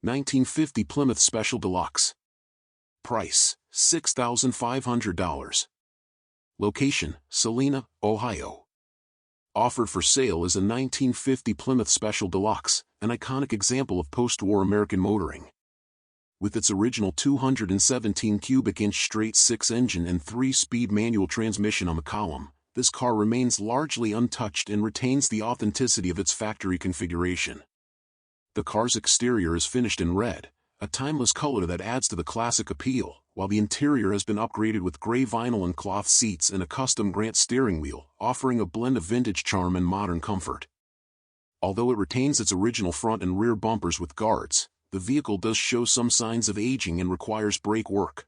1950 Plymouth Special Deluxe. Price, $6,500. Location, Salina, Ohio. Offered for sale is a 1950 Plymouth Special Deluxe, an iconic example of post-war American motoring. With its original 217 cubic inch straight six engine and 3-speed manual transmission on the column, this car remains largely untouched and retains the authenticity of its factory configuration. The car's exterior is finished in red, a timeless color that adds to the classic appeal, while the interior has been upgraded with gray vinyl and cloth seats and a custom Grant steering wheel, offering a blend of vintage charm and modern comfort. Although it retains its original front and rear bumpers with guards, the vehicle does show some signs of aging and requires brake work.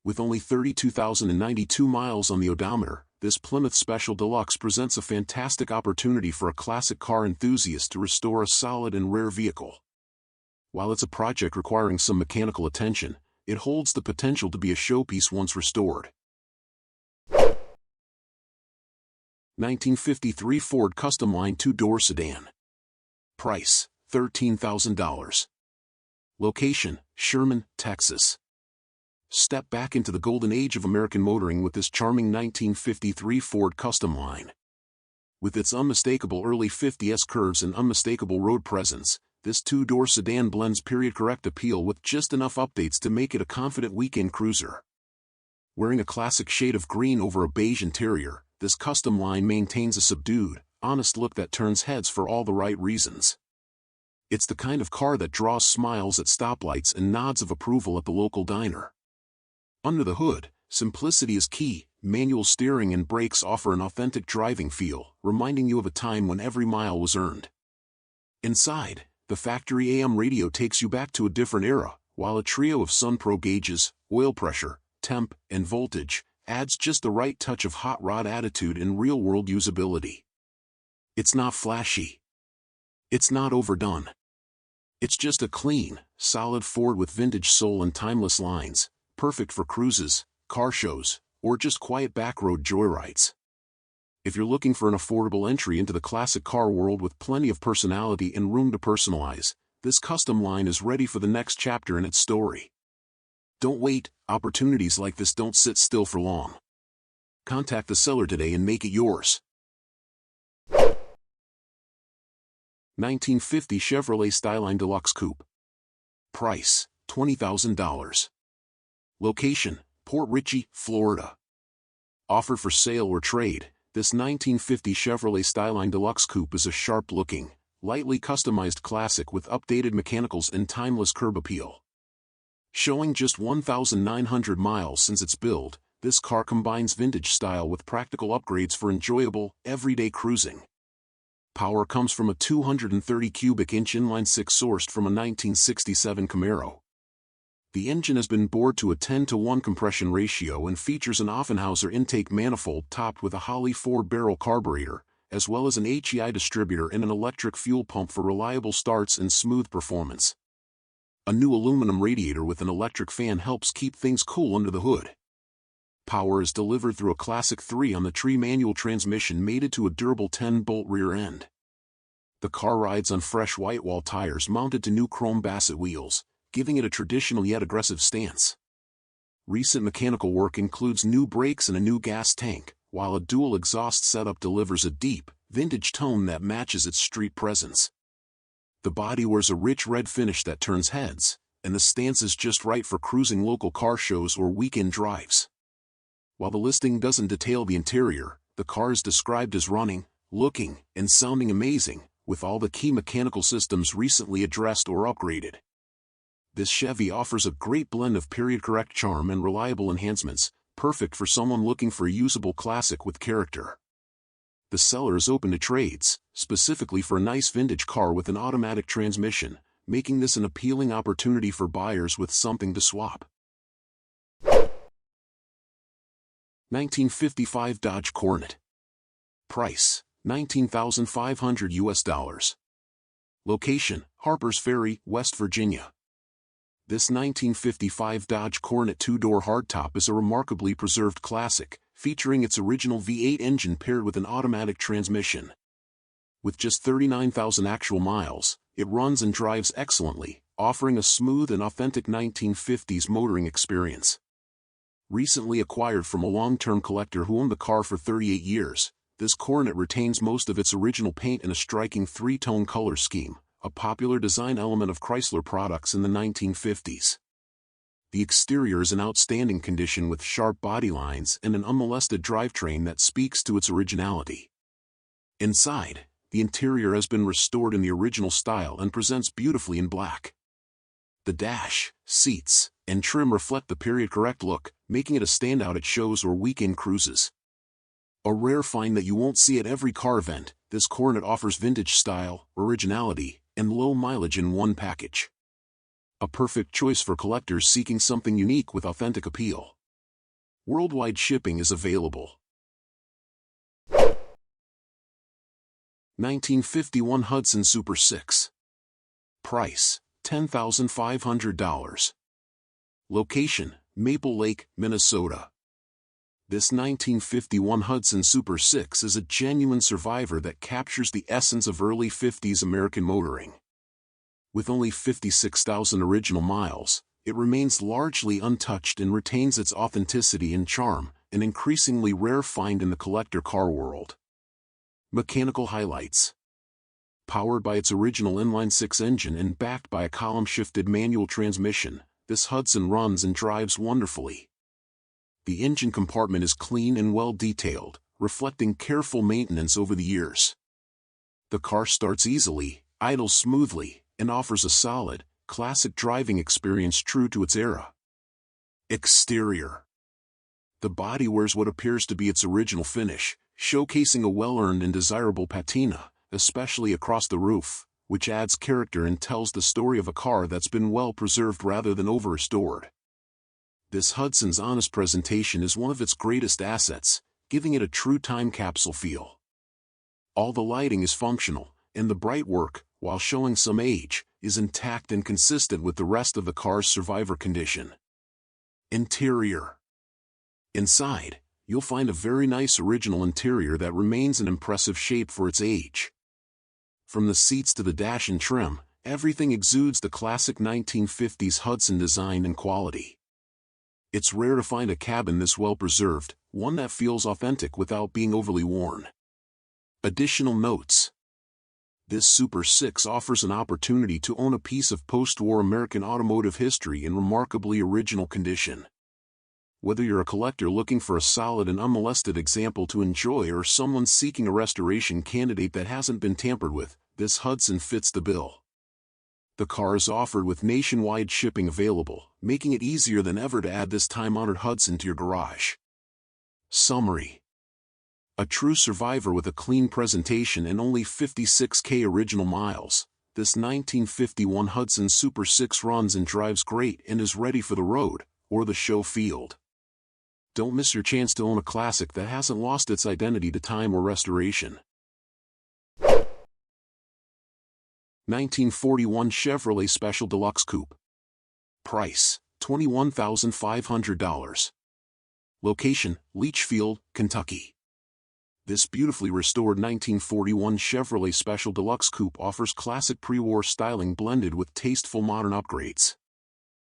With only 32,092 miles on the odometer, this Plymouth Special Deluxe presents a fantastic opportunity for a classic car enthusiast to restore a solid and rare vehicle. While it's a project requiring some mechanical attention, it holds the potential to be a showpiece once restored. 1953 Ford Customline two-door sedan. Price, $13,000. Location, Sherman, Texas. Step back into the golden age of American motoring with this charming 1953 Ford Customline. With its unmistakable early 50s curves and unmistakable road presence, this two-door sedan blends period-correct appeal with just enough updates to make it a confident weekend cruiser. Wearing a classic shade of green over a beige interior, this Customline maintains a subdued, honest look that turns heads for all the right reasons. It's the kind of car that draws smiles at stoplights and nods of approval at the local diner. Under the hood, simplicity is key. Manual steering and brakes offer an authentic driving feel, reminding you of a time when every mile was earned. Inside, the factory AM radio takes you back to a different era, while a trio of SunPro gauges, oil pressure, temp, and voltage, adds just the right touch of hot rod attitude and real-world usability. It's not flashy. It's not overdone. It's just a clean, solid Ford with vintage soul and timeless lines, perfect for cruises, car shows, or just quiet backroad joyrides. If you're looking for an affordable entry into the classic car world with plenty of personality and room to personalize, this Customline is ready for the next chapter in its story. Don't wait, opportunities like this don't sit still for long. Contact the seller today and make it yours. 1950 Chevrolet Styleline Deluxe Coupe. Price, $20,000. Location, Port Richey, Florida. Offered for sale or trade, this 1950 Chevrolet Styleline Deluxe Coupe is a sharp-looking, lightly customized classic with updated mechanicals and timeless curb appeal. Showing just 1,900 miles since its build, this car combines vintage style with practical upgrades for enjoyable, everyday cruising. Power comes from a 230 cubic inch inline-six sourced from a 1967 Camaro. The engine has been bored to a 10-to-1 compression ratio and features an Offenhauser intake manifold topped with a Holley 4-barrel carburetor, as well as an HEI distributor and an electric fuel pump for reliable starts and smooth performance. A new aluminum radiator with an electric fan helps keep things cool under the hood. Power is delivered through a classic 3-on-the-tree manual transmission mated to a durable 10-bolt rear end. The car rides on fresh white wall tires mounted to new chrome Bassett wheels, giving it a traditional yet aggressive stance. Recent mechanical work includes new brakes and a new gas tank, while a dual exhaust setup delivers a deep, vintage tone that matches its street presence. The body wears a rich red finish that turns heads, and the stance is just right for cruising local car shows or weekend drives. While the listing doesn't detail the interior, the car is described as running, looking, and sounding amazing, with all the key mechanical systems recently addressed or upgraded. This Chevy offers a great blend of period-correct charm and reliable enhancements, perfect for someone looking for a usable classic with character. The seller is open to trades, specifically for a nice vintage car with an automatic transmission, making this an appealing opportunity for buyers with something to swap. 1955 Dodge Coronet. Price, $19,500. Location, Harpers Ferry, West Virginia. This 1955 Dodge Coronet two-door hardtop is a remarkably preserved classic, featuring its original V8 engine paired with an automatic transmission. With just 39,000 actual miles, it runs and drives excellently, offering a smooth and authentic 1950s motoring experience. Recently acquired from a long-term collector who owned the car for 38 years, this Coronet retains most of its original paint in a striking three-tone color scheme, a popular design element of Chrysler products in the 1950s. The exterior is in outstanding condition with sharp body lines and an unmolested drivetrain that speaks to its originality. Inside, the interior has been restored in the original style and presents beautifully in black. The dash, seats, and trim reflect the period-correct look, making it a standout at shows or weekend cruises. A rare find that you won't see at every car event, this Coronet offers vintage style, originality, and low mileage in one package. A perfect choice for collectors seeking something unique with authentic appeal. Worldwide shipping is available. 1951 Hudson Super 6. Price, $10,500. Location, Maple Lake, Minnesota. This 1951 Hudson Super 6 is a genuine survivor that captures the essence of early 50s American motoring. With only 56,000 original miles, it remains largely untouched and retains its authenticity and charm, an increasingly rare find in the collector car world. Mechanical highlights. Powered by its original inline-six engine and backed by a column-shifted manual transmission, this Hudson runs and drives wonderfully. The engine compartment is clean and well-detailed, reflecting careful maintenance over the years. The car starts easily, idles smoothly, and offers a solid, classic driving experience true to its era. Exterior. The body wears what appears to be its original finish, showcasing a well-earned and desirable patina, especially across the roof, which adds character and tells the story of a car that's been well preserved rather than over-restored. This Hudson's honest presentation is one of its greatest assets, giving it a true time capsule feel. All the lighting is functional, and the bright work, while showing some age, is intact and consistent with the rest of the car's survivor condition. Interior. Inside, you'll find a very nice original interior that remains in impressive shape for its age. From the seats to the dash and trim, everything exudes the classic 1950s Hudson design and quality. It's rare to find a cabin this well preserved, one that feels authentic without being overly worn. Additional notes. This Super 6 offers an opportunity to own a piece of post-war American automotive history in remarkably original condition. Whether you're a collector looking for a solid and unmolested example to enjoy or someone seeking a restoration candidate that hasn't been tampered with, this Hudson fits the bill. The car is offered with nationwide shipping available, making it easier than ever to add this time-honored Hudson to your garage. Summary. A true survivor with a clean presentation and only 56,000 original miles, this 1951 Hudson Super 6 runs and drives great and is ready for the road, or the show field. Don't miss your chance to own a classic that hasn't lost its identity to time or restoration. 1941 Chevrolet Special Deluxe Coupe. Price, $21,500. Location, Leachfield, Kentucky. This beautifully restored 1941 Chevrolet Special Deluxe Coupe offers classic pre-war styling blended with tasteful modern upgrades.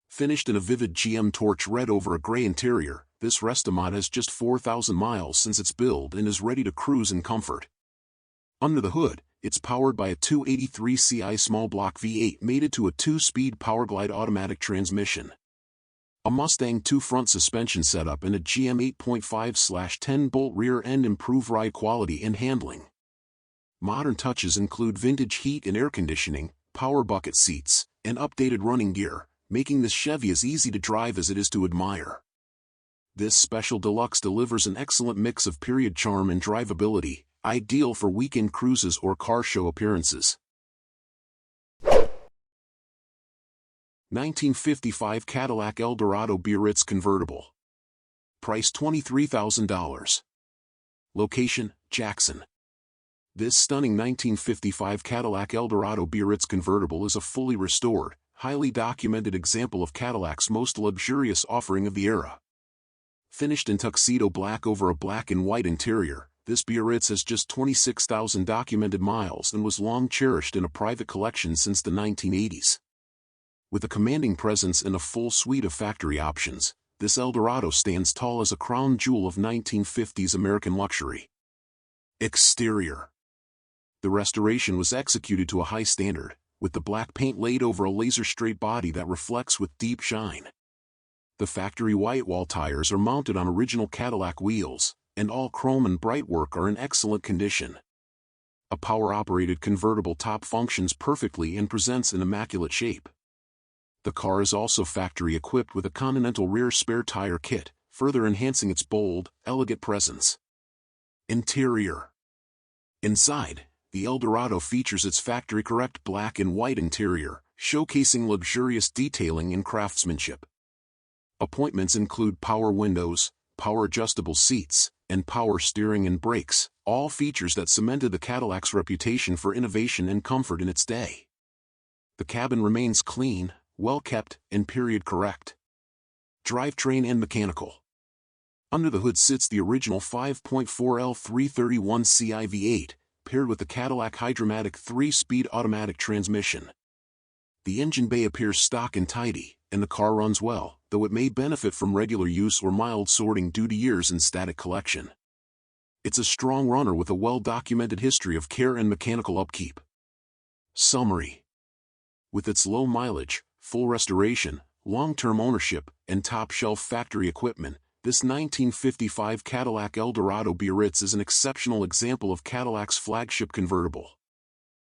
Finished in a vivid GM torch red over a gray interior, this Restomod has just 4,000 miles since its build and is ready to cruise in comfort. Under the hood, it's powered by a 283 Ci small block V8 mated to a 2-speed Powerglide automatic transmission. A Mustang 2 front suspension setup and a GM 8.5/10-bolt rear end improve ride quality and handling. Modern touches include vintage heat and air conditioning, power bucket seats, and updated running gear, making this Chevy as easy to drive as it is to admire. This Special Deluxe delivers an excellent mix of period charm and drivability, ideal for weekend cruises or car show appearances. 1955 Cadillac Eldorado Biarritz Convertible. Price $23,000. Location, Jackson. This stunning 1955 Cadillac Eldorado Biarritz Convertible is a fully restored, highly documented example of Cadillac's most luxurious offering of the era. Finished in tuxedo black over a black and white interior, this Biarritz has just 26,000 documented miles and was long cherished in a private collection since the 1980s. With a commanding presence and a full suite of factory options, this Eldorado stands tall as a crown jewel of 1950s American luxury. Exterior. The restoration was executed to a high standard, with the black paint laid over a laser-straight body that reflects with deep shine. The factory white wall tires are mounted on original Cadillac wheels, and all chrome and brightwork are in excellent condition. A power-operated convertible top functions perfectly and presents in immaculate shape. The car is also factory-equipped with a Continental rear spare tire kit, further enhancing its bold, elegant presence. Interior. Inside, the Eldorado features its factory-correct black and white interior, showcasing luxurious detailing and craftsmanship. Appointments include power windows, power-adjustable seats, and power steering and brakes, all features that cemented the Cadillac's reputation for innovation and comfort in its day. The cabin remains clean, well-kept, and period-correct. Drivetrain and mechanical. Under the hood sits the original 5.4L 331ci V8, paired with the Cadillac Hydromatic 3-speed automatic transmission. The engine bay appears stock and tidy, and the car runs well, though it may benefit from regular use or mild sorting due to years in static collection. It's a strong runner with a well-documented history of care and mechanical upkeep. Summary. With its low mileage, full restoration, long-term ownership, and top-shelf factory equipment, this 1955 Cadillac Eldorado Biarritz is an exceptional example of Cadillac's flagship convertible.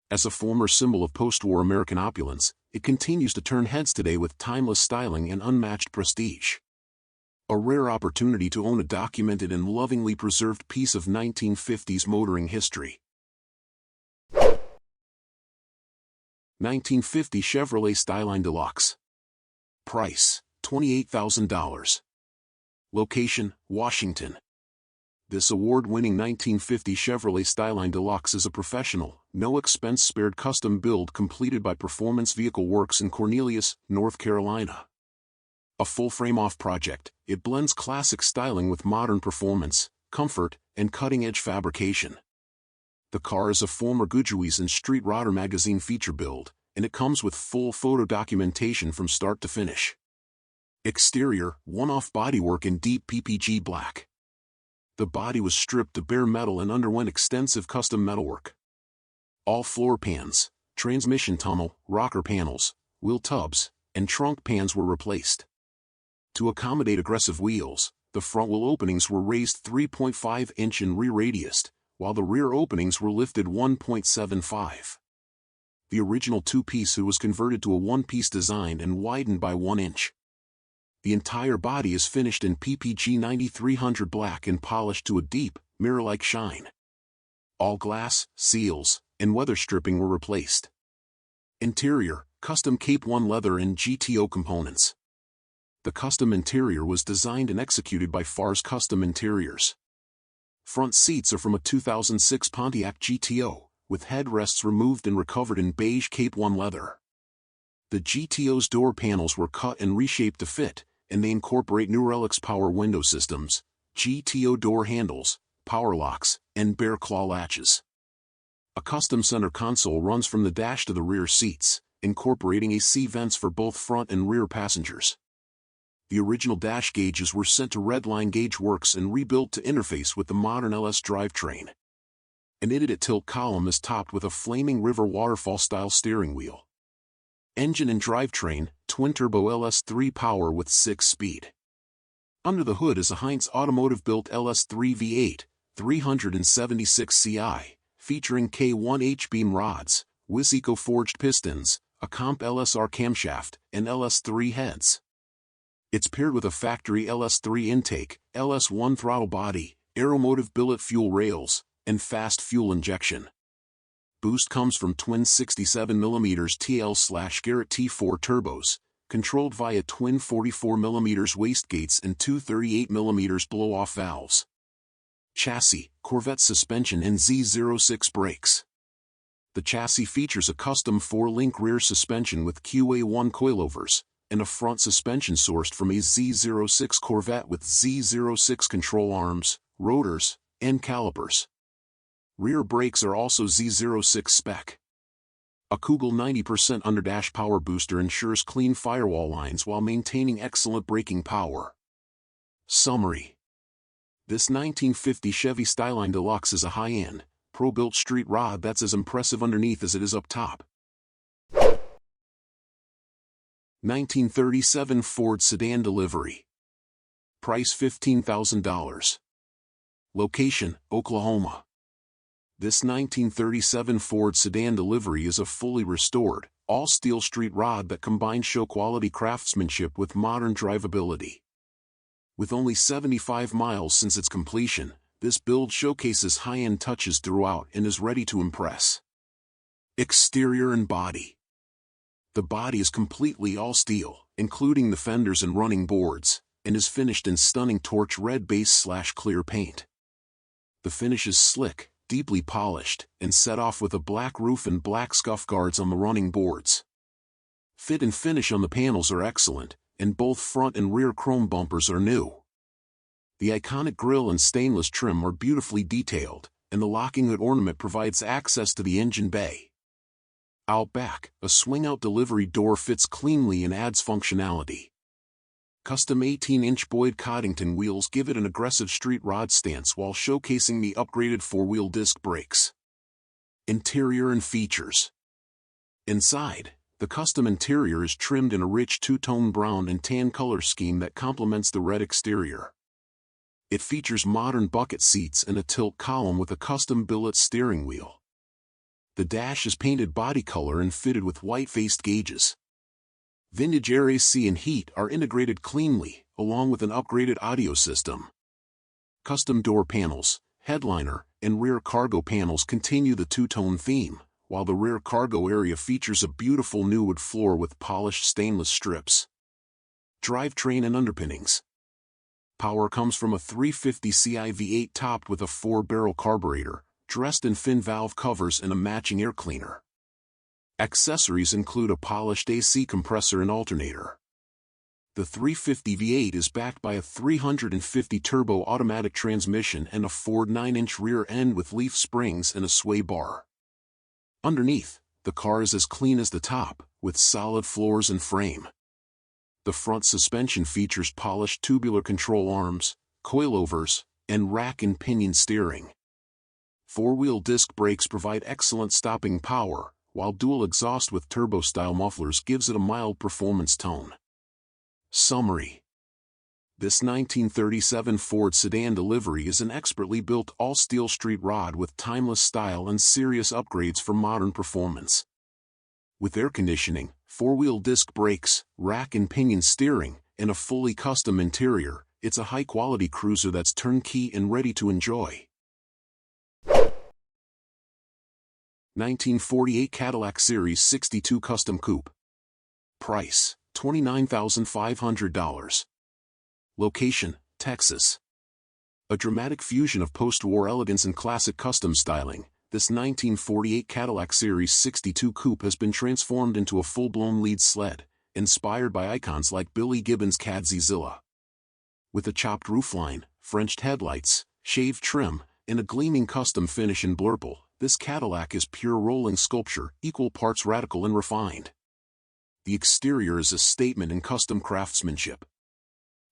As a former symbol of post-war American opulence, it continues to turn heads today with timeless styling and unmatched prestige. A rare opportunity to own a documented and lovingly preserved piece of 1950s motoring history. 1950 Chevrolet Styleline Deluxe. Price, $28,000. Location, Washington. This award-winning 1950 Chevrolet Styleline Deluxe is a professional, no-expense-spared custom build completed by Performance Vehicle Works in Cornelius, North Carolina. A full-frame off project, it blends classic styling with modern performance, comfort, and cutting-edge fabrication. The car is a former Goodyear's and Street Rodder magazine feature build, and it comes with full photo documentation from start to finish. Exterior, one-off bodywork in deep PPG black. The body was stripped to bare metal and underwent extensive custom metalwork. All floor pans, transmission tunnel, rocker panels, wheel tubs, and trunk pans were replaced. To accommodate aggressive wheels, the front wheel openings were raised 3.5-inch in rear radius, while the rear openings were lifted 1.75. The original two-piece hood was converted to a one-piece design and widened by 1 inch. The entire body is finished in PPG 9300 black and polished to a deep, mirror-like shine. All glass, seals, and weather stripping were replaced. Interior, custom Cape 1 leather and GTO components. The custom interior was designed and executed by Ford Custom Interiors. Front seats are from a 2006 Pontiac GTO, with headrests removed and recovered in beige Cape 1 leather. The GTO's door panels were cut and reshaped to fit, and they incorporate new Relix power window systems, GTO door handles, power locks, and bear claw latches. A custom center console runs from the dash to the rear seats, incorporating AC vents for both front and rear passengers. The original dash gauges were sent to Redline Gauge Works and rebuilt to interface with the modern LS drivetrain. An Idiot tilt column is topped with a flaming river waterfall-style steering wheel. Engine and drivetrain, twin-turbo LS3 power with 6-speed. Under the hood is a Heinz Automotive-built LS3 V8, 376 CI, featuring K1 H-beam rods, Wisco forged pistons, a Comp LSR camshaft, and LS3 heads. It's paired with a factory LS3 intake, LS1 throttle body, Aeromotive billet fuel rails, and fast fuel injection. Boost comes from twin 67mm TL/Garrett T4 turbos, controlled via twin 44mm wastegates and two 38mm blow-off valves. Chassis, Corvette suspension and Z06 brakes. The chassis features a custom 4-link rear suspension with QA1 coilovers, and a front suspension sourced from a Z06 Corvette with Z06 control arms, rotors, and calipers. Rear brakes are also Z06 spec. A Kugel 90% underdash power booster ensures clean firewall lines while maintaining excellent braking power. Summary. This 1950 Chevy Styleline Deluxe is a high-end, pro-built street rod that's as impressive underneath as it is up top. 1937 Ford Sedan delivery. Price $15,000. Location, Oklahoma. This 1937 Ford Sedan delivery is a fully restored, all-steel street rod that combines show-quality craftsmanship with modern drivability. With only 75 miles since its completion, this build showcases high-end touches throughout and is ready to impress. Exterior and body. The body is completely all-steel, including the fenders and running boards, and is finished in stunning torch red base/clear paint. The finish is slick, deeply polished, and set off with a black roof and black scuff guards on the running boards. Fit and finish on the panels are excellent, and both front and rear chrome bumpers are new. The iconic grille and stainless trim are beautifully detailed, and the locking hood ornament provides access to the engine bay. Out back, a swing-out delivery door fits cleanly and adds functionality. Custom 18-inch Boyd Coddington wheels give it an aggressive street rod stance while showcasing the upgraded four-wheel disc brakes. Interior and features. Inside, the custom interior is trimmed in a rich two-tone brown and tan color scheme that complements the red exterior. It features modern bucket seats and a tilt column with a custom billet steering wheel. The dash is painted body color and fitted with white-faced gauges. Vintage air AC and heat are integrated cleanly, along with an upgraded audio system. Custom door panels, headliner, and rear cargo panels continue the two-tone theme, while the rear cargo area features a beautiful new wood floor with polished stainless strips. Drivetrain and underpinnings. Power comes from a 350 Ci V8 topped with a 4-barrel carburetor, dressed in fin valve covers and a matching air cleaner. Accessories include a polished AC compressor and alternator. The 350 V8 is backed by a 350 turbo automatic transmission and a Ford 9-inch rear end with leaf springs and a sway bar. Underneath, the car is as clean as the top, with solid floors and frame. The front suspension features polished tubular control arms, coilovers, and rack and pinion steering. Four-wheel disc brakes provide excellent stopping power, while dual exhaust with turbo-style mufflers gives it a mild performance tone. Summary. This 1937 Ford Sedan delivery is an expertly built all-steel street rod with timeless style and serious upgrades for modern performance. With air conditioning, four-wheel disc brakes, rack and pinion steering, and a fully custom interior, it's a high-quality cruiser that's turnkey and ready to enjoy. 1948 Cadillac Series 62 Custom Coupe. Price, $29,500. Location, Texas. A dramatic fusion of post-war elegance and classic custom styling, this 1948 Cadillac Series 62 Coupe has been transformed into a full-blown lead sled, inspired by icons like Billy Gibbons' Cadzilla. With a chopped roofline, Frenched headlights, shaved trim, and a gleaming custom finish in blurple, this Cadillac is pure rolling sculpture, equal parts radical and refined. The exterior is a statement in custom craftsmanship.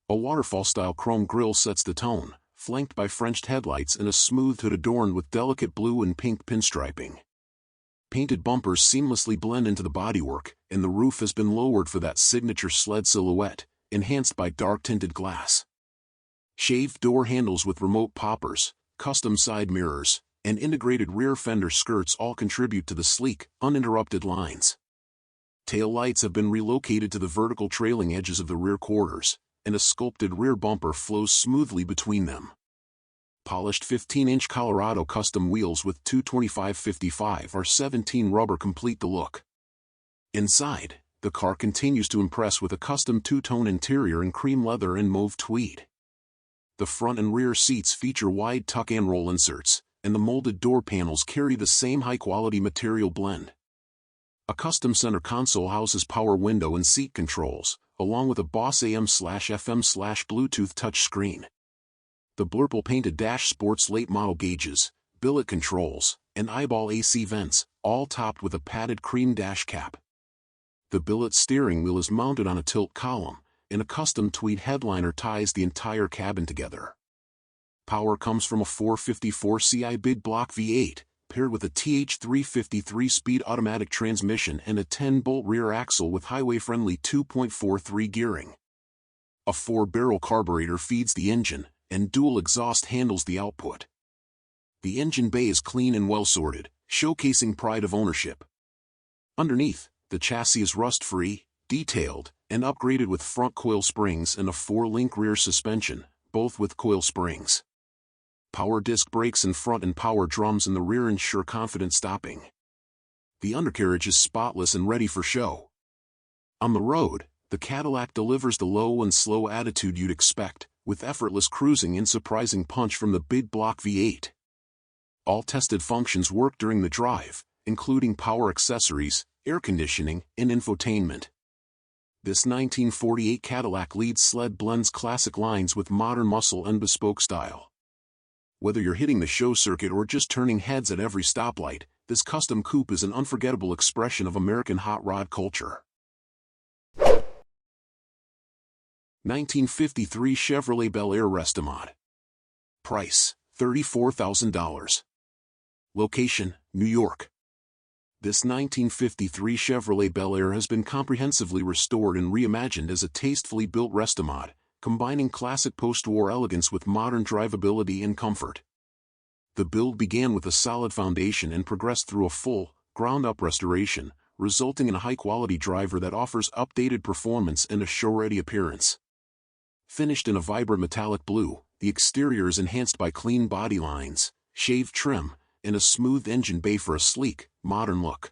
A waterfall-style chrome grille sets the tone, flanked by Frenched headlights and a smooth hood adorned with delicate blue and pink pinstriping. Painted bumpers seamlessly blend into the bodywork, and the roof has been lowered for that signature sled silhouette, enhanced by dark-tinted glass. Shaved door handles with remote poppers, custom side mirrors, and integrated rear fender skirts all contribute to the sleek, uninterrupted lines. Tail lights have been relocated to the vertical trailing edges of the rear quarters, and a sculpted rear bumper flows smoothly between them. Polished 15-inch Colorado custom wheels with 225/55 R17 rubber complete the look. Inside, the car continues to impress with a custom two-tone interior in cream leather and mauve tweed. The front and rear seats feature wide tuck-and roll inserts, and the molded door panels carry the same high-quality material blend. A custom center console houses power window and seat controls, along with a Boss AM/FM/Bluetooth touchscreen. The blurple painted dash sports late model gauges, billet controls, and eyeball AC vents, all topped with a padded cream dash cap. The billet steering wheel is mounted on a tilt column, and a custom tweed headliner ties the entire cabin together. Power comes from a 454 CI big block V8, paired with a TH350 3-speed automatic transmission and a 10-bolt rear axle with highway-friendly 2.43 gearing. A 4-barrel carburetor feeds the engine, and dual exhaust handles the output. The engine bay is clean and well-sorted, showcasing pride of ownership. Underneath, the chassis is rust-free, detailed, and upgraded with front coil springs and a 4-link rear suspension, both with coil springs. Power disc brakes in front and power drums in the rear ensure confident stopping. The undercarriage is spotless and ready for show. On the road, the Cadillac delivers the low and slow attitude you'd expect, with effortless cruising and surprising punch from the big block V8. All tested functions work during the drive, including power accessories, air conditioning, and infotainment. This 1948 Cadillac lead sled blends classic lines with modern muscle and bespoke style. Whether you're hitting the show circuit or just turning heads at every stoplight, this custom coupe is an unforgettable expression of American hot rod culture. 1953 Chevrolet Bel Air Restomod. Price, $34,000. Location, New York. This 1953 Chevrolet Bel Air has been comprehensively restored and reimagined as a tastefully built Restomod, combining classic post-war elegance with modern drivability and comfort. The build began with a solid foundation and progressed through a full, ground-up restoration, resulting in a high-quality driver that offers updated performance and a show-ready appearance. Finished in a vibrant metallic blue, the exterior is enhanced by clean body lines, shaved trim, and a smooth engine bay for a sleek, modern look.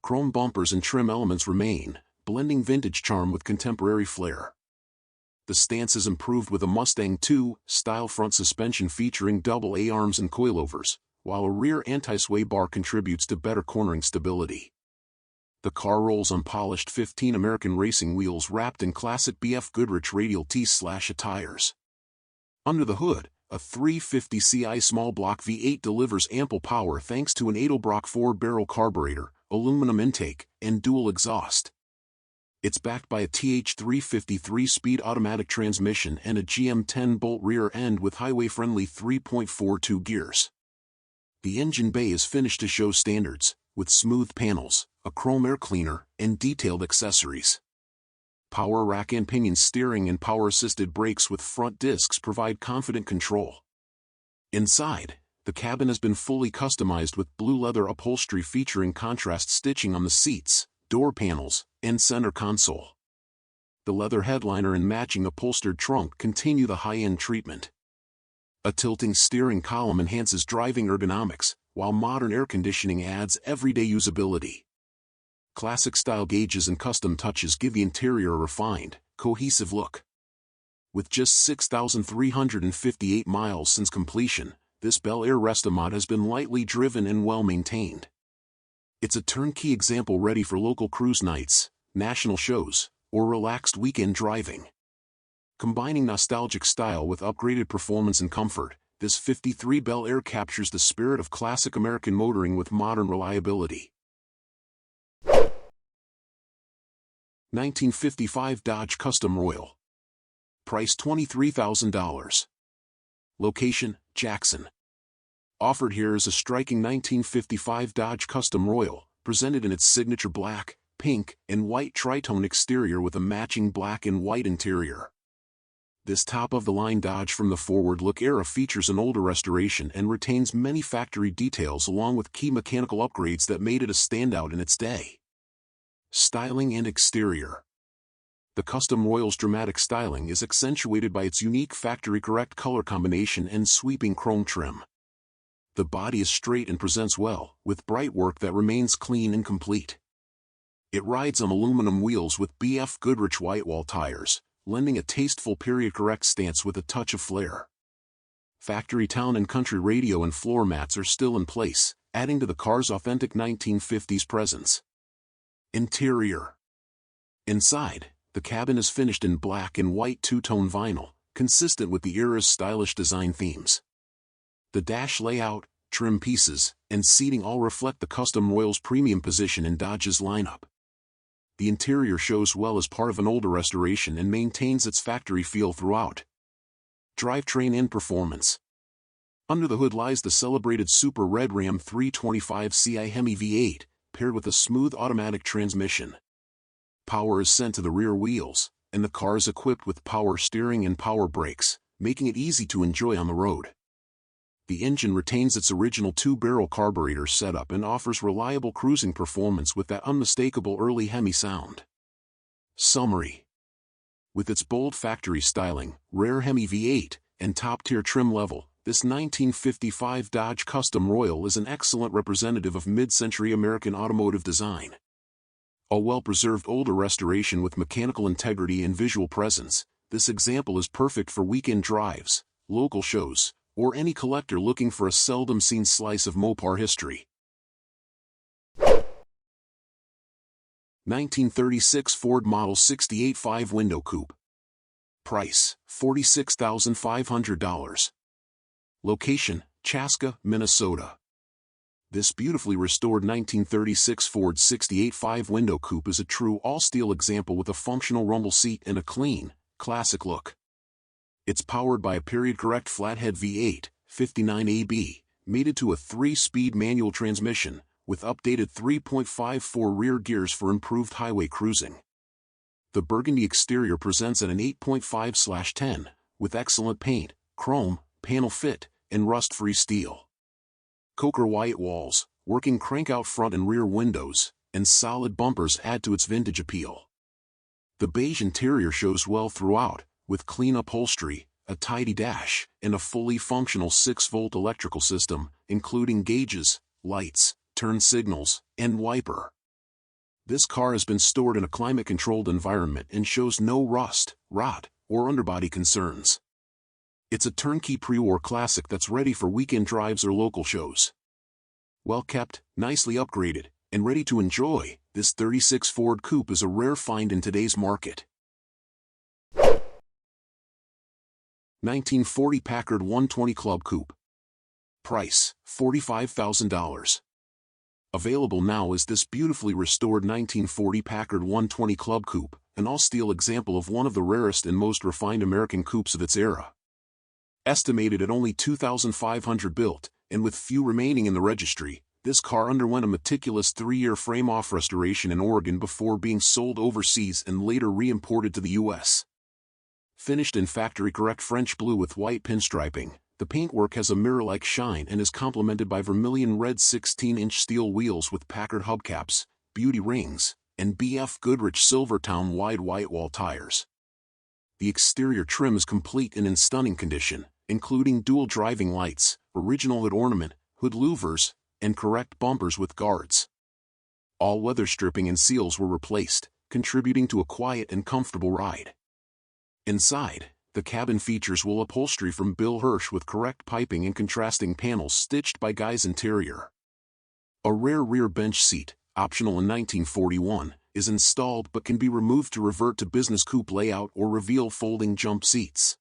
Chrome bumpers and trim elements remain, blending vintage charm with contemporary flair. The stance is improved with a Mustang II style front suspension featuring double A-arms and coilovers, while a rear anti-sway bar contributes to better cornering stability. The car rolls on polished 15 American racing wheels wrapped in classic BF Goodrich radial T/A tires. Under the hood, a 350 CI small block V8 delivers ample power thanks to an Edelbrock 4-barrel carburetor, aluminum intake, and dual exhaust. It's backed by a TH350 3-speed automatic transmission and a GM 10-bolt rear end with highway-friendly 3.42 gears. The engine bay is finished to show standards, with smooth panels, a chrome air cleaner, and detailed accessories. Power rack and pinion steering and power-assisted brakes with front discs provide confident control. Inside, the cabin has been fully customized with blue leather upholstery featuring contrast stitching on the seats, door panels, and center console. The leather headliner and matching upholstered trunk continue the high-end treatment. A tilting steering column enhances driving ergonomics, while modern air conditioning adds everyday usability. Classic-style gauges and custom touches give the interior a refined, cohesive look. With just 6,358 miles since completion, this Bel Air Restomod has been lightly driven and well-maintained. It's a turnkey example ready for local cruise nights, national shows, or relaxed weekend driving. Combining nostalgic style with upgraded performance and comfort, this 53 Bel Air captures the spirit of classic American motoring with modern reliability. 1955 Dodge Custom Royal. Price $23,000. Location, Jackson. Offered here is a striking 1955 Dodge Custom Royal, presented in its signature black, pink, and white tritone exterior with a matching black and white interior. This top-of-the-line Dodge from the forward-look era features an older restoration and retains many factory details along with key mechanical upgrades that made it a standout in its day. Styling and exterior. The Custom Royal's dramatic styling is accentuated by its unique factory-correct color combination and sweeping chrome trim. The body is straight and presents well, with bright work that remains clean and complete. It rides on aluminum wheels with BF Goodrich whitewall tires, lending a tasteful period-correct stance with a touch of flair. Factory town and country radio and floor mats are still in place, adding to the car's authentic 1950s presence. Interior. Inside, the cabin is finished in black and white two-tone vinyl, consistent with the era's stylish design themes. The dash layout, trim pieces, and seating all reflect the Custom Royal's premium position in Dodge's lineup. The interior shows well as part of an older restoration and maintains its factory feel throughout. Drivetrain and performance. Under the hood lies the celebrated Super Red Ram 325ci Hemi V8, paired with a smooth automatic transmission. Power is sent to the rear wheels, and the car is equipped with power steering and power brakes, making it easy to enjoy on the road. The engine retains its original 2-barrel carburetor setup and offers reliable cruising performance with that unmistakable early Hemi sound. Summary. With its bold factory styling, rare Hemi V8, and top-tier trim level, this 1955 Dodge Custom Royal is an excellent representative of mid-century American automotive design. A well-preserved older restoration with mechanical integrity and visual presence, this example is perfect for weekend drives, local shows, or any collector looking for a seldom-seen slice of Mopar history. 1936 Ford Model 68 5-window coupe. Price, $46,500. Location, Chaska, Minnesota. This beautifully restored 1936 Ford 68 5-window coupe is a true all-steel example with a functional rumble seat and a clean, classic look. It's powered by a period-correct flathead V8, 59 AB, mated to a 3-speed manual transmission, with updated 3.54 rear gears for improved highway cruising. The burgundy exterior presents at an 8.5/10, with excellent paint, chrome, panel fit, and rust-free steel. Coker white walls, working crank-out front and rear windows, and solid bumpers add to its vintage appeal. The beige interior shows well throughout, with clean upholstery, a tidy dash, and a fully functional 6-volt electrical system, including gauges, lights, turn signals, and wiper. This car has been stored in a climate-controlled environment and shows no rust, rot, or underbody concerns. It's a turnkey pre-war classic that's ready for weekend drives or local shows. Well kept, nicely upgraded, and ready to enjoy, this 36 Ford Coupe is a rare find in today's market. 1940 Packard 120 Club Coupe. Price, $45,000. Available now is this beautifully restored 1940 Packard 120 Club Coupe, an all-steel example of one of the rarest and most refined American coupes of its era. Estimated at only 2,500 built, and with few remaining in the registry, this car underwent a meticulous 3-year frame-off restoration in Oregon before being sold overseas and later re-imported to the U.S. Finished in factory-correct French blue with white pinstriping, the paintwork has a mirror-like shine and is complemented by vermilion red 16-inch steel wheels with Packard hubcaps, beauty rings, and BF Goodrich Silvertown wide whitewall tires. The exterior trim is complete and in stunning condition, including dual driving lights, original hood ornament, hood louvers, and correct bumpers with guards. All weather stripping and seals were replaced, contributing to a quiet and comfortable ride. Inside, the cabin features wool upholstery from Bill Hirsch with correct piping and contrasting panels stitched by Guy's Interior. A rare rear bench seat, optional in 1941, is installed but can be removed to revert to business coupe layout or reveal folding jump seats.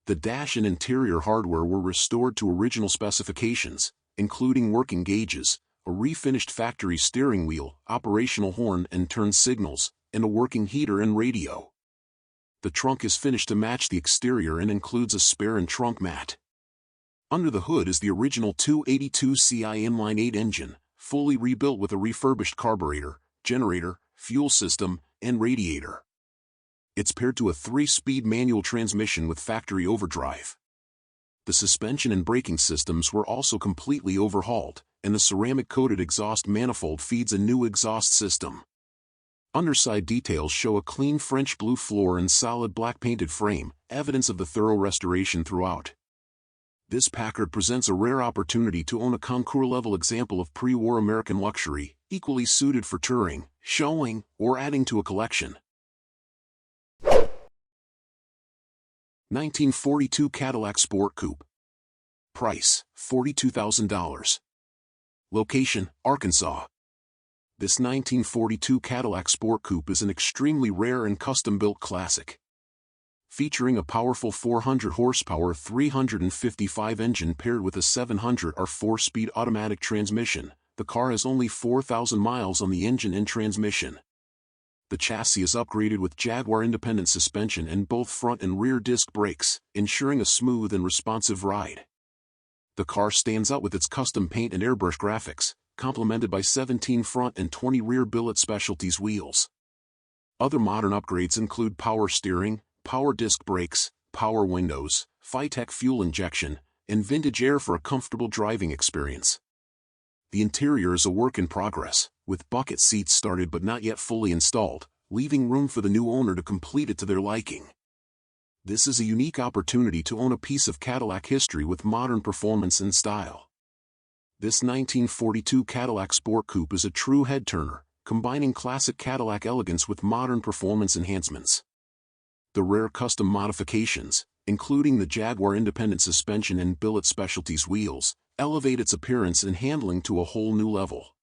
The dash and interior hardware were restored to original specifications, including working gauges, a refinished factory steering wheel, operational horn and turn signals, and a working heater and radio. The trunk is finished to match the exterior and includes a spare and trunk mat. Under the hood is the original 282ci inline-8 engine, fully rebuilt with a refurbished carburetor, generator, fuel system, and radiator. It's paired to a 3-speed manual transmission with factory overdrive. The suspension and braking systems were also completely overhauled, and the ceramic-coated exhaust manifold feeds a new exhaust system. Underside details show a clean French blue floor and solid black painted frame, evidence of the thorough restoration throughout. This Packard presents a rare opportunity to own a concours-level example of pre-war American luxury, equally suited for touring, showing, or adding to a collection. 1942 Cadillac Sport Coupe. Price, $42,000. Location, Arkansas. This 1942 Cadillac Sport Coupe is an extremely rare and custom-built classic. Featuring a powerful 400 horsepower 355 engine paired with a 700 or 4-speed automatic transmission, the car has only 4,000 miles on the engine and transmission. The chassis is upgraded with Jaguar independent suspension and both front and rear disc brakes, ensuring a smooth and responsive ride. The car stands out with its custom paint and airbrush graphics, complemented by 17 front and 20 rear billet specialties wheels. Other modern upgrades include power steering, power disc brakes, power windows, Phytech fuel injection, and vintage air for a comfortable driving experience. The interior is a work in progress, with bucket seats started but not yet fully installed, leaving room for the new owner to complete it to their liking. This is a unique opportunity to own a piece of Cadillac history with modern performance and style. This 1942 Cadillac Sport Coupe is a true head-turner, combining classic Cadillac elegance with modern performance enhancements. The rare custom modifications, including the Jaguar independent suspension and billet specialties wheels, elevate its appearance and handling to a whole new level.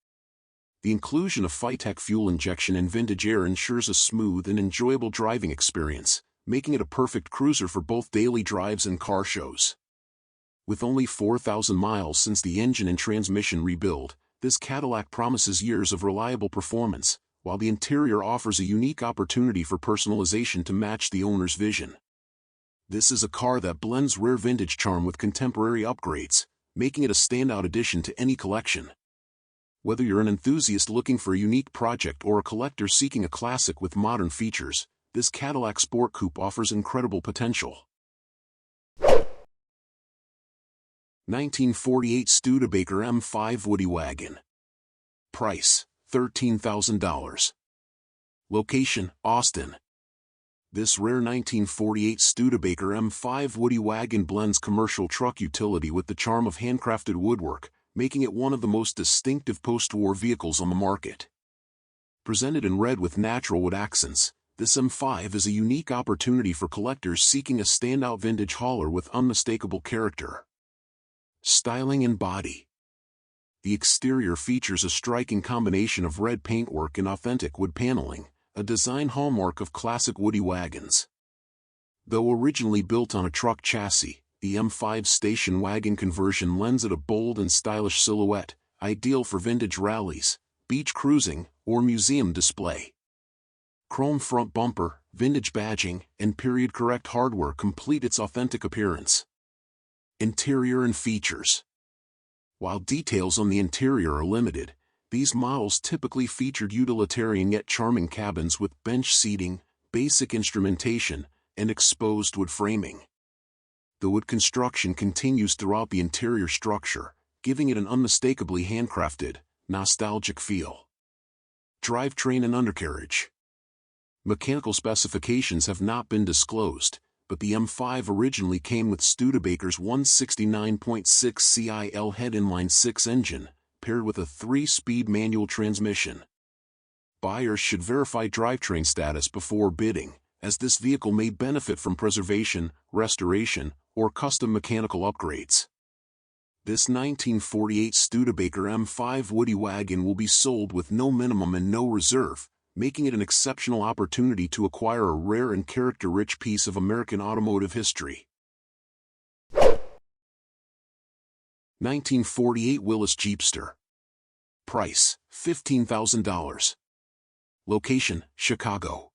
The inclusion of Phytech fuel injection and vintage air ensures a smooth and enjoyable driving experience, making it a perfect cruiser for both daily drives and car shows. With only 4,000 miles since the engine and transmission rebuild, this Cadillac promises years of reliable performance, while the interior offers a unique opportunity for personalization to match the owner's vision. This is a car that blends rare vintage charm with contemporary upgrades, making it a standout addition to any collection. Whether you're an enthusiast looking for a unique project or a collector seeking a classic with modern features, this Cadillac Sport Coupe offers incredible potential. 1948 Studebaker M5 Woody Wagon. Price, $13,000. Location, Austin. This rare 1948 Studebaker M5 Woody Wagon blends commercial truck utility with the charm of handcrafted woodwork, making it one of the most distinctive post-war vehicles on the market. Presented in red with natural wood accents, this M5 is a unique opportunity for collectors seeking a standout vintage hauler with unmistakable character. Styling and body. The exterior features a striking combination of red paintwork and authentic wood paneling, a design hallmark of classic Woody wagons. Though originally built on a truck chassis, the M5 station wagon conversion lends it a bold and stylish silhouette, ideal for vintage rallies, beach cruising, or museum display. Chrome front bumper, vintage badging, and period-correct hardware complete its authentic appearance. Interior and features. While details on the interior are limited, these models typically featured utilitarian yet charming cabins with bench seating, basic instrumentation, and exposed wood framing. The wood construction continues throughout the interior structure, giving it an unmistakably handcrafted, nostalgic feel. Drivetrain and undercarriage. Mechanical specifications have not been disclosed, but the M5 originally came with Studebaker's 169.6 CIL head inline 6 engine, paired with a 3-speed manual transmission. Buyers should verify drivetrain status before bidding, as this vehicle may benefit from preservation, restoration, or custom mechanical upgrades. This 1948 Studebaker M5 Woody wagon will be sold with no minimum and no reserve, making it an exceptional opportunity to acquire a rare and character-rich piece of American automotive history. 1948 Willys Jeepster. Price, $15,000. Location, Chicago.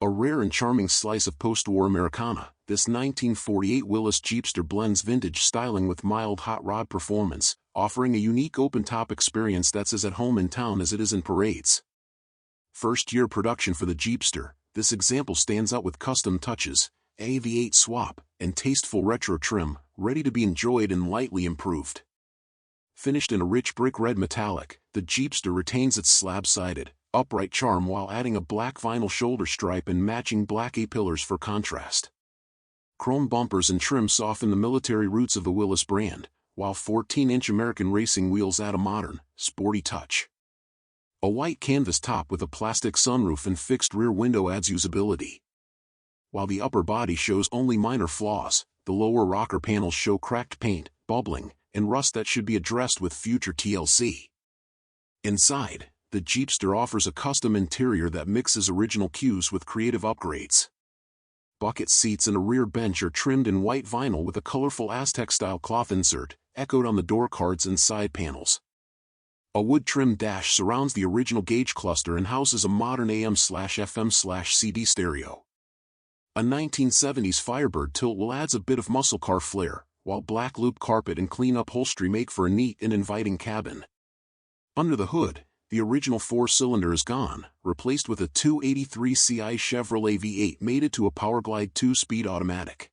A rare and charming slice of post-war Americana, this 1948 Willys Jeepster blends vintage styling with mild hot rod performance, offering a unique open-top experience that's as at home in town as it is in parades. First-year production for the Jeepster, this example stands out with custom touches, a V8 swap, and tasteful retro trim, ready to be enjoyed and lightly improved. Finished in a rich brick red metallic, the Jeepster retains its slab-sided, upright charm while adding a black vinyl shoulder stripe and matching black A-pillars for contrast. Chrome bumpers and trim soften the military roots of the Willys brand, while 14-inch American racing wheels add a modern, sporty touch. A white canvas top with a plastic sunroof and fixed rear window adds usability. While the upper body shows only minor flaws, the lower rocker panels show cracked paint, bubbling, and rust that should be addressed with future TLC. Inside, the Jeepster offers a custom interior that mixes original cues with creative upgrades. Bucket seats and a rear bench are trimmed in white vinyl with a colorful Aztec-style cloth insert, echoed on the door cards and side panels. A wood-trimmed dash surrounds the original gauge cluster and houses a modern AM/FM/CD stereo. A 1970s Firebird tilt wheel adds a bit of muscle car flair, while black loop carpet and clean upholstery make for a neat and inviting cabin. Under the hood, the original four-cylinder is gone, replaced with a 283 Ci Chevrolet V8 mated to a Powerglide 2-speed automatic.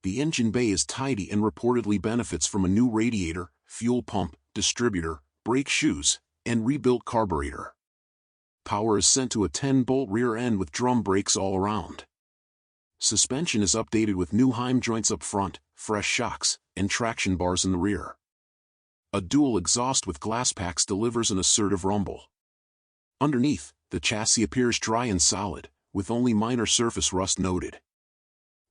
The engine bay is tidy and reportedly benefits from a new radiator, fuel pump, distributor, brake shoes, and rebuilt carburetor. Power is sent to a 10-bolt rear end with drum brakes all around. Suspension is updated with new Heim joints up front, fresh shocks, and traction bars in the rear. A dual exhaust with glass packs delivers an assertive rumble. Underneath, the chassis appears dry and solid, with only minor surface rust noted.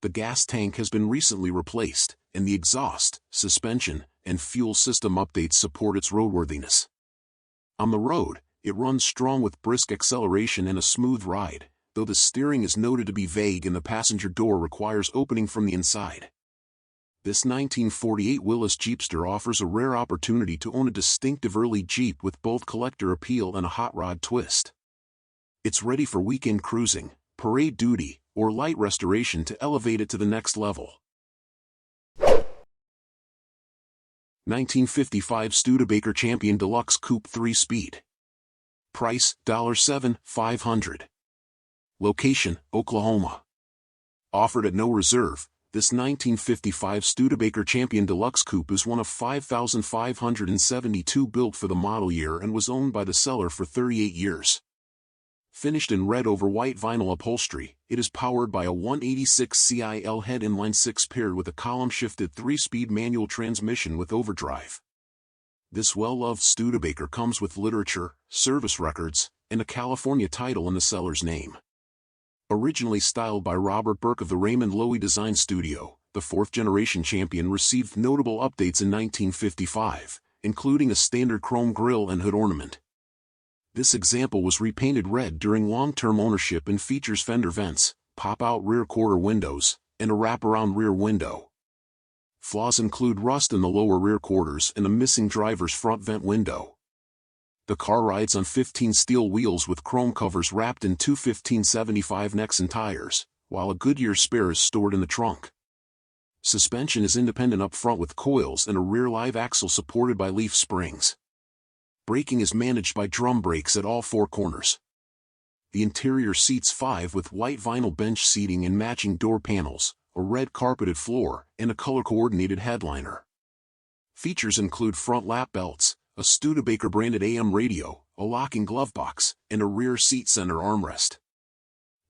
The gas tank has been recently replaced, and the exhaust, suspension, and fuel system updates support its roadworthiness. On the road, it runs strong with brisk acceleration and a smooth ride, though the steering is noted to be vague and the passenger door requires opening from the inside. This 1948 Willys Jeepster offers a rare opportunity to own a distinctive early Jeep with both collector appeal and a hot rod twist. It's ready for weekend cruising, parade duty, or light restoration to elevate it to the next level. 1955 Studebaker Champion Deluxe Coupe 3-Speed. Price, $7,500. Location, Oklahoma. Offered at no reserve, this 1955 Studebaker Champion Deluxe Coupe is one of 5,572 built for the model year and was owned by the seller for 38 years. Finished in red over white vinyl upholstery, it is powered by a 186 CIL head inline 6 paired with a column-shifted 3-speed manual transmission with overdrive. This well-loved Studebaker comes with literature, service records, and a California title in the seller's name. Originally styled by Robert Burke of the Raymond Loewy Design Studio, the fourth-generation Champion received notable updates in 1955, including a standard chrome grille and hood ornament. This example was repainted red during long-term ownership and features fender vents, pop-out rear quarter windows, and a wraparound rear window. Flaws include rust in the lower rear quarters and a missing driver's front vent window. The car rides on 15 steel wheels with chrome covers wrapped in two 1575 Nexen tires, while a Goodyear spare is stored in the trunk. Suspension is independent up front with coils and a rear live axle supported by leaf springs. Braking is managed by drum brakes at all four corners. The interior seats 5 with white vinyl bench seating and matching door panels, a red carpeted floor, and a color-coordinated headliner. Features include front lap belts, a Studebaker branded AM radio, a locking glove box, and a rear seat center armrest.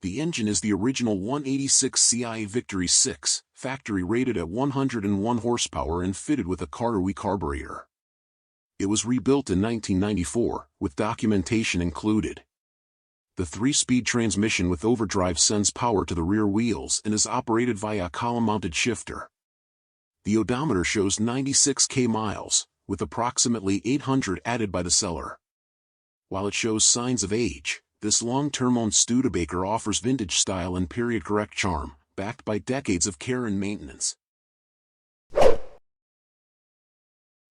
The engine is the original 186 Ci Victory 6, factory rated at 101 horsepower and fitted with a Carter carburetor. It was rebuilt in 1994, with documentation included. The 3-speed transmission with overdrive sends power to the rear wheels and is operated via a column-mounted shifter. The odometer shows 96,000 miles, with approximately 800 added by the seller. While it shows signs of age, this long-term owned Studebaker offers vintage style and period-correct charm, backed by decades of care and maintenance.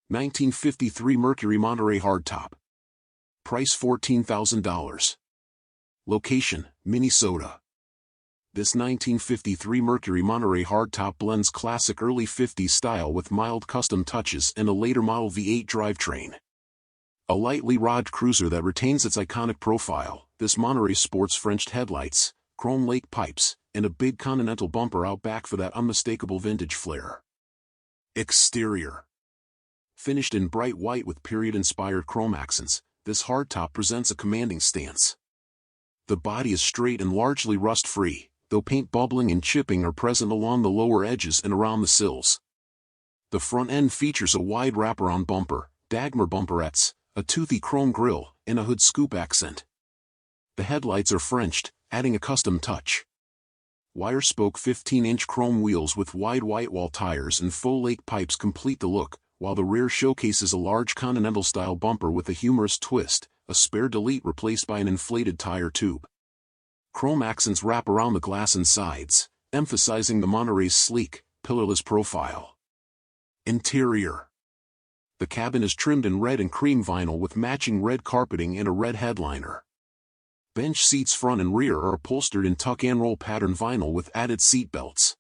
1953 Mercury Monterey Hardtop. Price $14,000. Location, Minnesota. This 1953 Mercury Monterey Hardtop blends classic early 50s style with mild custom touches and a later model V8 drivetrain. A lightly rod cruiser that retains its iconic profile, this Monterey sports Frenched headlights, chrome lake pipes, and a big Continental bumper out back for that unmistakable vintage flair. Exterior. Finished in bright white with period-inspired chrome accents, this hardtop presents a commanding stance. The body is straight and largely rust-free, though paint bubbling and chipping are present along the lower edges and around the sills. The front end features a wide wraparound bumper, Dagmar bumperettes, a toothy chrome grille, and a hood scoop accent. The headlights are Frenched, adding a custom touch. Wire spoke 15-inch chrome wheels with wide white wall tires and faux lake pipes complete the look, while the rear showcases a large Continental-style bumper with a humorous twist, a spare delete replaced by an inflated tire tube. Chrome accents wrap around the glass and sides, emphasizing the Monterey's sleek, pillarless profile. Interior. The cabin is trimmed in red and cream vinyl with matching red carpeting and a red headliner. Bench seats front and rear are upholstered in tuck-and-roll pattern vinyl with added seat belts.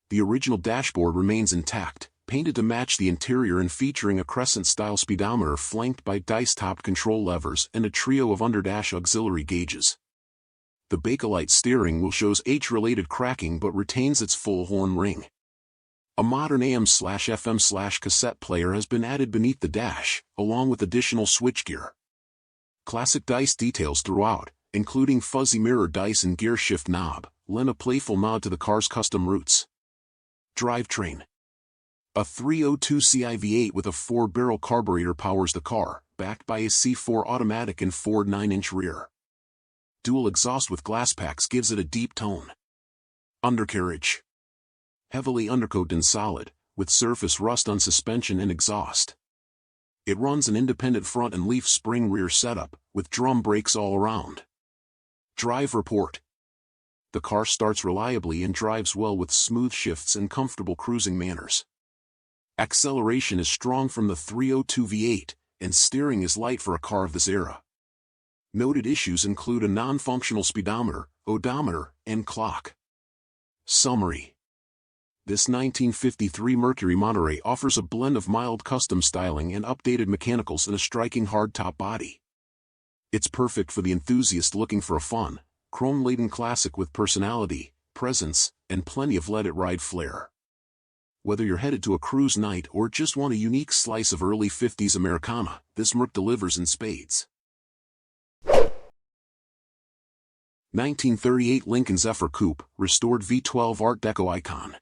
The original dashboard remains intact, painted to match the interior and featuring a crescent-style speedometer flanked by dice-topped control levers and a trio of under-dash auxiliary gauges. The Bakelite steering wheel shows age-related cracking but retains its full horn ring. A modern AM/FM/cassette player has been added beneath the dash, along with additional switchgear. Classic dice details throughout, including fuzzy mirror dice and gear shift knob, lend a playful nod to the car's custom roots. Drivetrain. A 302 Ci V8 with a 4-barrel carburetor powers the car, backed by a C4 automatic and Ford 9-inch rear. Dual exhaust with glass packs gives it a deep tone. Undercarriage. Heavily undercoated and solid, with surface rust on suspension and exhaust. It runs an independent front and leaf spring rear setup, with drum brakes all around. Drive report. The car starts reliably and drives well with smooth shifts and comfortable cruising manners. Acceleration is strong from the 302 V8, and steering is light for a car of this era. Noted issues include a non-functional speedometer, odometer, and clock. Summary. This 1953 Mercury Monterey offers a blend of mild custom styling and updated mechanicals in a striking hardtop body. It's perfect for the enthusiast looking for a fun, chrome-laden classic with personality, presence, and plenty of let-it-ride flair. Whether you're headed to a cruise night or just want a unique slice of early 50s Americana, this Merc delivers in spades. 1938 Lincoln Zephyr Coupe, restored V12 Art Deco icon.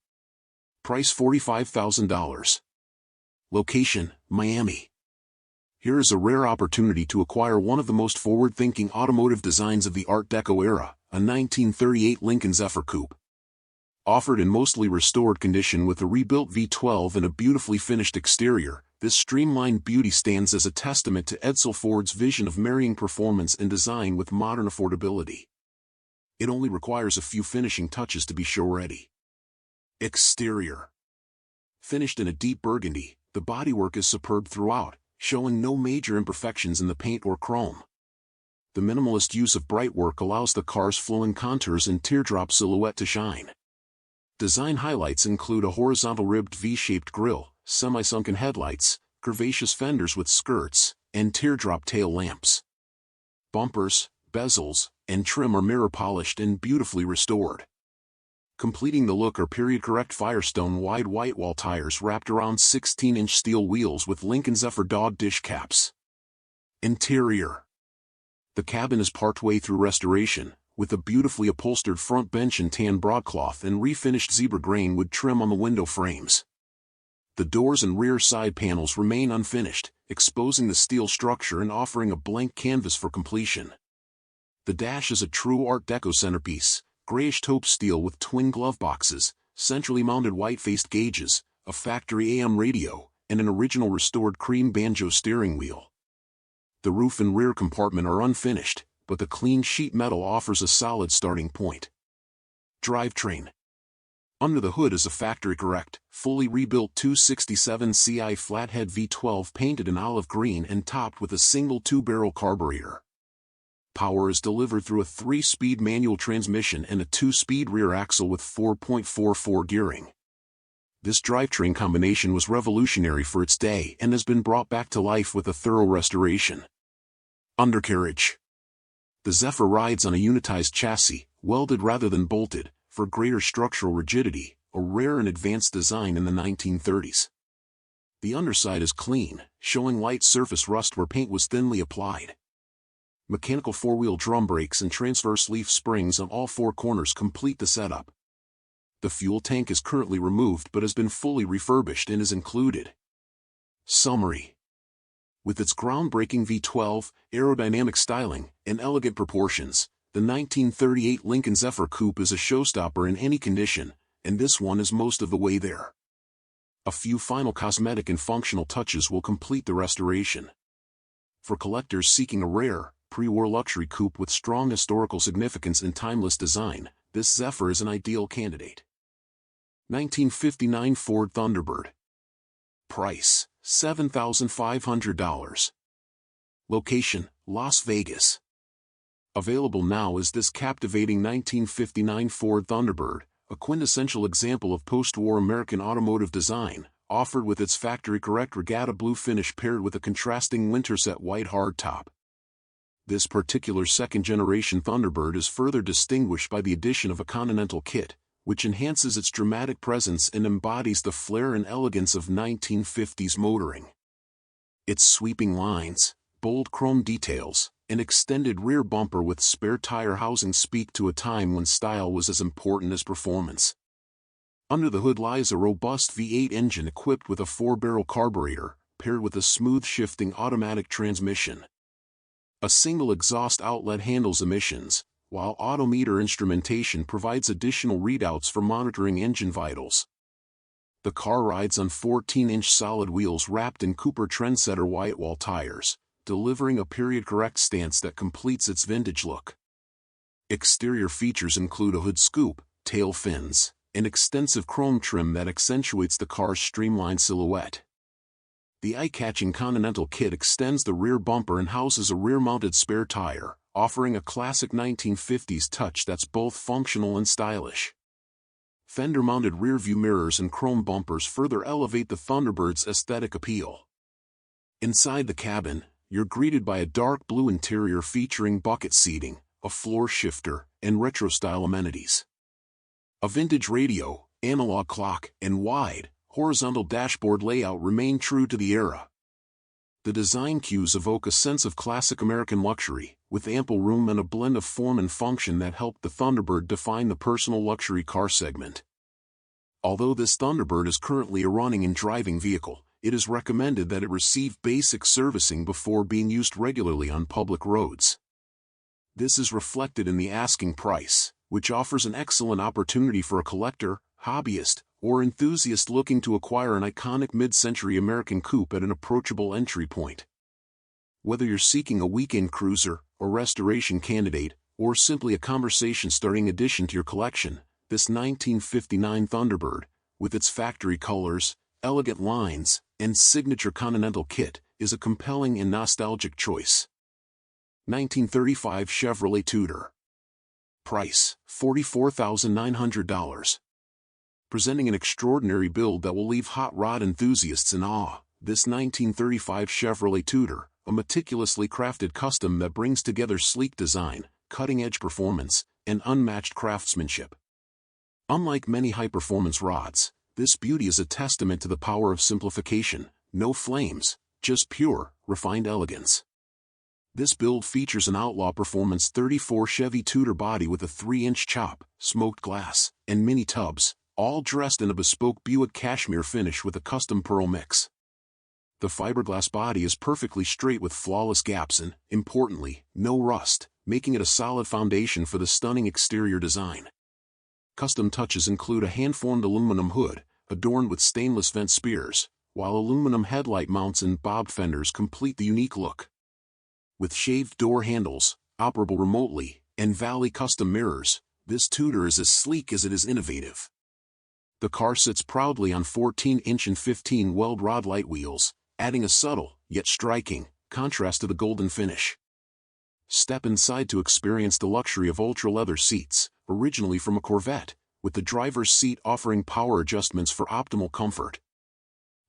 Price $45,000. Location, Miami. Here is a rare opportunity to acquire one of the most forward-thinking automotive designs of the Art Deco era, a 1938 Lincoln Zephyr Coupe. Offered in mostly restored condition with a rebuilt V12 and a beautifully finished exterior, this streamlined beauty stands as a testament to Edsel Ford's vision of marrying performance and design with modern affordability. It only requires a few finishing touches to be show-ready. Exterior. Finished in a deep burgundy, the bodywork is superb throughout, showing no major imperfections in the paint or chrome. The minimalist use of bright work allows the car's flowing contours and teardrop silhouette to shine. Design highlights include a horizontal ribbed V-shaped grille, semi-sunken headlights, curvaceous fenders with skirts, and teardrop tail lamps. Bumpers, bezels, and trim are mirror polished and beautifully restored. Completing the look are period-correct Firestone wide white wall tires wrapped around 16-inch steel wheels with Lincoln Zephyr dog dish caps. Interior. The cabin is partway through restoration, with a beautifully upholstered front bench in tan broadcloth and refinished zebra grain wood trim on the window frames. The doors and rear side panels remain unfinished, exposing the steel structure and offering a blank canvas for completion. The dash is a true Art Deco centerpiece, grayish taupe steel with twin glove boxes, centrally mounted white-faced gauges, a factory AM radio, and an original restored cream banjo steering wheel. The roof and rear compartment are unfinished, but the clean sheet metal offers a solid starting point. Drivetrain. Under the hood is a factory-correct, fully rebuilt 267 Ci flathead V12 painted in olive green and topped with a single 2-barrel carburetor. Power is delivered through a 3-speed manual transmission and a 2-speed rear axle with 4.44 gearing. This drivetrain combination was revolutionary for its day and has been brought back to life with a thorough restoration. Undercarriage. The Zephyr rides on a unitized chassis, welded rather than bolted, for greater structural rigidity, a rare and advanced design in the 1930s. The underside is clean, showing light surface rust where paint was thinly applied. Mechanical 4-wheel drum brakes and transverse leaf springs on all 4 corners complete the setup. The fuel tank is currently removed but has been fully refurbished and is included. Summary. With its groundbreaking V12, aerodynamic styling, and elegant proportions, the 1938 Lincoln Zephyr Coupe is a showstopper in any condition, and this one is most of the way there. A few final cosmetic and functional touches will complete the restoration. For collectors seeking a rare, pre-war luxury coupe with strong historical significance and timeless design, this Zephyr is an ideal candidate. 1959 Ford Thunderbird. Price, $7,500. Location, Las Vegas. Available now is this captivating 1959 Ford Thunderbird, a quintessential example of post-war American automotive design, offered with its factory-correct regatta blue finish paired with a contrasting winterset white hardtop. This particular second-generation Thunderbird is further distinguished by the addition of a Continental kit, which enhances its dramatic presence and embodies the flair and elegance of 1950s motoring. Its sweeping lines, bold chrome details, and extended rear bumper with spare tire housing speak to a time when style was as important as performance. Under the hood lies a robust V8 engine equipped with a 4-barrel carburetor, paired with a smooth-shifting automatic transmission. A single exhaust outlet handles emissions, while odometer instrumentation provides additional readouts for monitoring engine vitals. The car rides on 14-inch solid wheels wrapped in Cooper Trendsetter whitewall tires, delivering a period-correct stance that completes its vintage look. Exterior features include a hood scoop, tail fins, and extensive chrome trim that accentuates the car's streamlined silhouette. The eye-catching Continental kit extends the rear bumper and houses a rear-mounted spare tire, offering a classic 1950s touch that's both functional and stylish. Fender-mounted rear-view mirrors and chrome bumpers further elevate the Thunderbird's aesthetic appeal. Inside the cabin, you're greeted by a dark blue interior featuring bucket seating, a floor shifter, and retro-style amenities. A vintage radio, analog clock, and wide, horizontal dashboard layout remain true to the era. The design cues evoke a sense of classic American luxury, with ample room and a blend of form and function that helped the Thunderbird define the personal luxury car segment. Although this Thunderbird is currently a running and driving vehicle, it is recommended that it receive basic servicing before being used regularly on public roads. This is reflected in the asking price, which offers an excellent opportunity for a collector, hobbyist, or enthusiast looking to acquire an iconic mid-century American coupe at an approachable entry point. Whether you're seeking a weekend cruiser, a restoration candidate, or simply a conversation-starting addition to your collection, this 1959 Thunderbird, with its factory colors, elegant lines, and signature Continental kit, is a compelling and nostalgic choice. 1935 Chevrolet Tudor. Price, $44,900. Presenting an extraordinary build that will leave hot rod enthusiasts in awe, this 1935 Chevrolet Tudor, a meticulously crafted custom that brings together sleek design, cutting-edge performance, and unmatched craftsmanship. Unlike many high-performance rods, this beauty is a testament to the power of simplification, no flames, just pure, refined elegance. This build features an Outlaw Performance 34 Chevy Tudor body with a 3-inch chop, smoked glass, and mini tubs, all dressed in a bespoke Buick cashmere finish with a custom pearl mix. The fiberglass body is perfectly straight with flawless gaps and, importantly, no rust, making it a solid foundation for the stunning exterior design. Custom touches include a hand-formed aluminum hood, adorned with stainless vent spears, while aluminum headlight mounts and bob fenders complete the unique look. With shaved door handles, operable remotely, and Valley custom mirrors, this Tudor is as sleek as it is innovative. The car sits proudly on 14-inch and 15-weld rod light wheels, adding a subtle, yet striking, contrast to the golden finish. Step inside to experience the luxury of ultra-leather seats, originally from a Corvette, with the driver's seat offering power adjustments for optimal comfort.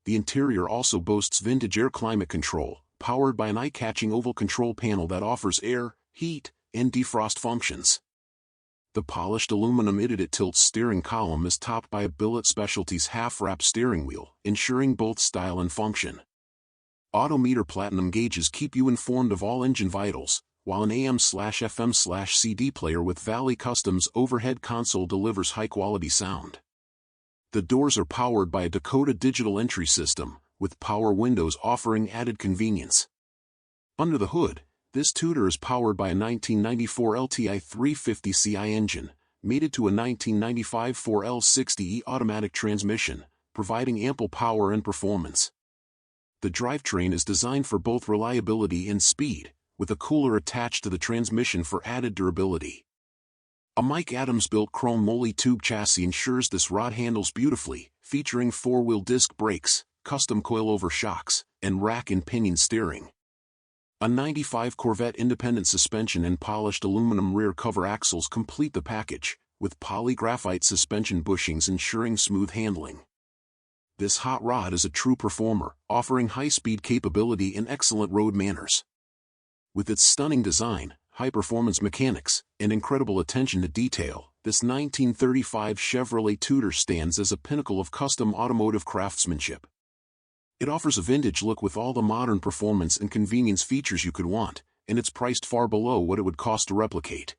The interior also boasts vintage air climate control, powered by an eye-catching oval control panel that offers air, heat, and defrost functions. The polished aluminum-itted tilt steering column is topped by a Billet Specialties half-wrap steering wheel, ensuring both style and function. Odometer platinum gauges keep you informed of all engine vitals, while an AM/FM/CD player with Valley Customs overhead console delivers high-quality sound. The doors are powered by a Dakota digital entry system, with power windows offering added convenience. Under the hood, this Tudor is powered by a 1994 LTI 350ci engine, mated to a 1995 4L60E automatic transmission, providing ample power and performance. The drivetrain is designed for both reliability and speed, with a cooler attached to the transmission for added durability. A Mike Adams-built chrome moly tube chassis ensures this rod handles beautifully, featuring 4-wheel disc brakes, custom coilover shocks, and rack and pinion steering. A 95 Corvette independent suspension and polished aluminum rear cover axles complete the package, with polygraphite suspension bushings ensuring smooth handling. This hot rod is a true performer, offering high-speed capability and excellent road manners. With its stunning design, high-performance mechanics, and incredible attention to detail, this 1935 Chevrolet Tudor stands as a pinnacle of custom automotive craftsmanship. It offers a vintage look with all the modern performance and convenience features you could want, and it's priced far below what it would cost to replicate.